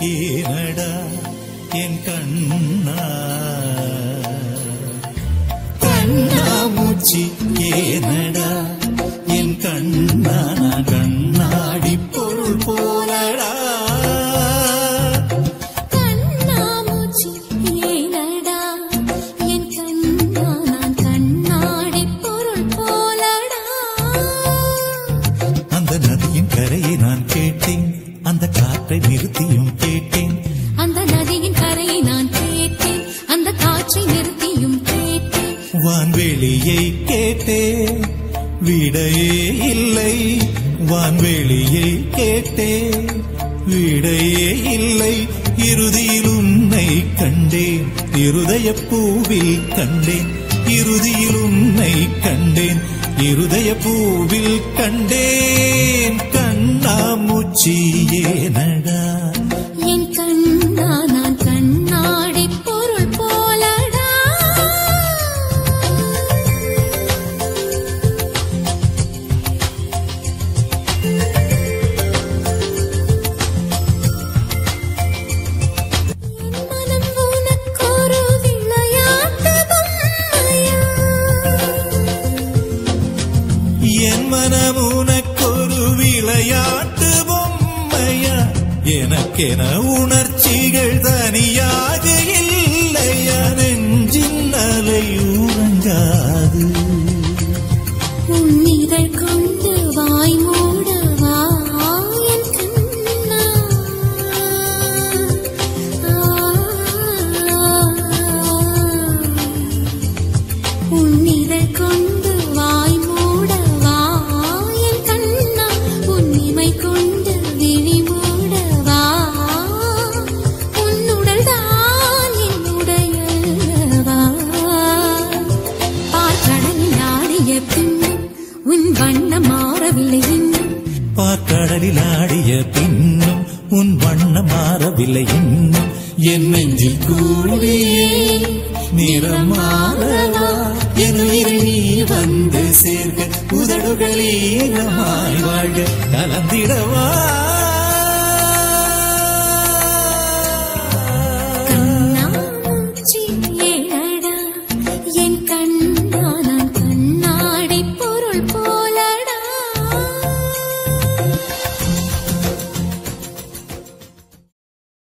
ஏனடா என் கண்ணா கண்ணாமூச்சி ஏனடா என் கண்ணா நான் கண்ணாடி பொருள் போலடா கண்ணாமூச்சி ஏனடா என் கண்ணா நான் கண்ணாடி பொருள் போலடா அந்த நதியின் கரையை நான் கேட்டேன் அந்த காற்றை நிறுத்தியும் கேட்டேன் அந்த நதியின் கரையை நான் கேட்டேன் அந்த காற்றை நிறுத்தியும் கேட்டேன் வான்வெளியை கேட்டேன் விடையே இல்லை வான்வெளியை கேட்டேன் விடையே இல்லை இறுதியில் உன்னை கண்டேன் இருதய பூவில் கண்டேன் இறுதியில் உன்னை கண்டேன் இருதய பூவில் கண்டேன் கண்ணாமூச்சி ஏனடா என் கண்ணா நான் கண்ணாடி பொருள் போலடா என் மனம் உனக்கொரு விளையாட்டு பொம்மையா எனக்கென உணர்ச்சிகள் தனியாக இல்லையா நெஞ்சின் அலை உறங்காது உன்னிதழ் கொண்டு வாய் மூடவா என் கண்ணா உன்னிதழ் கொண்டு வாய் மூடவா என் கண்ணா உன்னிமை கொண்டு விழி மூடவா உன்னுடல் தான் என்னுடையவா பார்க்கடலில் ஆடிய பின்னும் உன் வண்ணம் மாறவில்லை இன்னும் பார்க்கடலில் ஆடிய பின்னும் உன் வண்ணம் மாறவில்லை இன்னும் என் நெஞ்சில் கூடியே நிறம் மாறவா என் உயிரை நீ வந்து சேர்க்க உதடுகள் ஈரமாய் வாழ்க கலந்திடவா